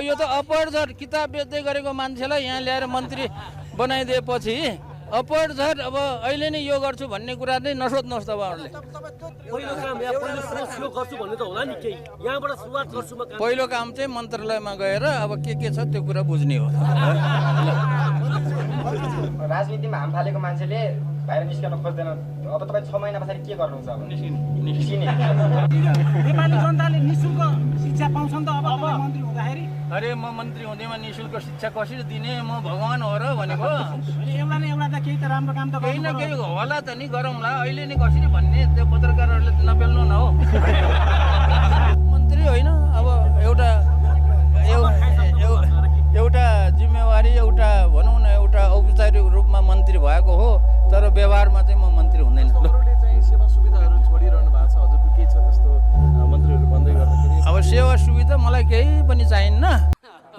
यो त अपरझट किताब बेच्दै गरेको मान्छेलाई यहाँ ल्याएर मन्त्री बनाइदिएपछि अपरझट अब अहिले नै यो गर्छु भन्ने कुरा चाहिँ नसोध्नुहोस् तपाईँहरूले। पहिलो काम चाहिँ मन्त्रालयमा गएर अब के छ त्यो कुरा बुझ्ने हो। राजनीतिमा हाम फालेको मान्छेले बाहिर निस्कन खोज्दैन। अब तपाईँ 6 महिना पछाडि के गर्नुहुन्छ? अब निस्किने नेपाली जनताले निशुल्क शिक्षा पाउँछन् त अब मन्त्री हुँदाखेरि? अरे म मन्त्री हुँदैमा निशुल्क शिक्षा कसरी दिने? म भगवान हो र भनेको। एउटा न एउटा त केही त राम्रो काम त केही न केही होला त नि, गरौँला। अहिले नै कसरी भन्ने त्यो पत्रकारहरूले नबेल्नु न हो। मन्त्री होइन, अब एउटा जिम्मेवारी, एउटा भनौँ न एउटा औपचारिक रूपमा मन्त्री भएको हो, तर व्यवहारमा चाहिँ म मन्त्री हुँदैन। सेवा सुविधाहरू छोडिरहनु भएको छ, हजुरको के छ त्यस्तो मन्त्रीहरू बन्दै गर्दाखेरि? अब सेवा सुविधा मलाई केही पनि चाहिन्न।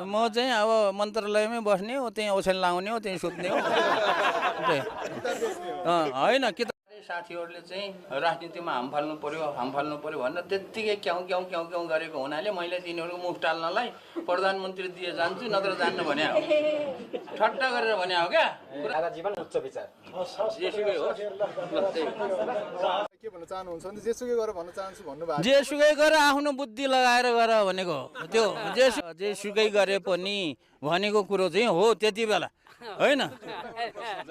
म चाहिँ अब मन्त्रालयमै बस्ने हो, त्यहीँ ओछ्यान लाउने हो, त्यहीँ सुत्ने हो। होइन कि साथीहरूले चाहिँ राजनीतिमा हाम फाल्नु पर्यो भनेर त्यत्तिकै क्याउ गरेको हुनाले मैले तिनीहरूको मुख टाल्नलाई प्रधानमन्त्री दिए जान्छु नत्र जान्न भने हो, ठट्टा गरेर भने हो क्या। आधा जीवन उच्च विचार जेसुकै हो, के भन्न चाहनुहुन्छ भने जेसुकै गरेर भन्न चाहन्छु भन्नुभएको? जेसुकै गरेर आफ्नो बुद्धि लगाएर गर भनेको त्यो। जेसुकै गरे पनि भनेको कुरो चाहिँ हो त्यति बेला, होइन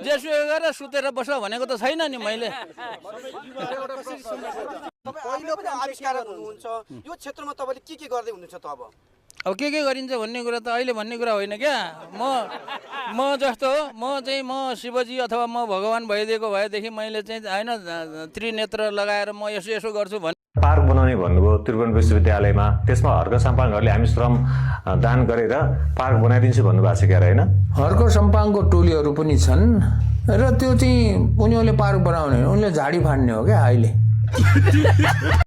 जेसुकै गरेर सुतेर बस भनेको त छैन नि मैले। पहिलो पनि आविष्कारक हुनुहुन्छ, यो क्षेत्रमा तपाईँले के गर्दै हुनुहुन्छ त? अब के गरिन्छ भन्ने कुरा त अहिले भन्ने कुरा होइन क्या। म जस्तो म शिवजी अथवा म भगवान भइदिएको भएदेखि मैले चाहिँ होइन त्रिनेत्र लगाएर म यसो गर्छु भने। पार्क बनाउने भन्नुभयो त्रिभुवन विश्वविद्यालयमा, त्यसमा हर्क सम्पाङहरूले हामी श्रम दान गरेर पार्क बनाइदिन्छु भन्नुभएको छ क्या, होइन? हर्क सम्पाङको टोलीहरू पनि छन् र त्यो चाहिँ उनीहरूले पार्क बनाउने, उनले झाडी फाड्ने हो क्या अहिले।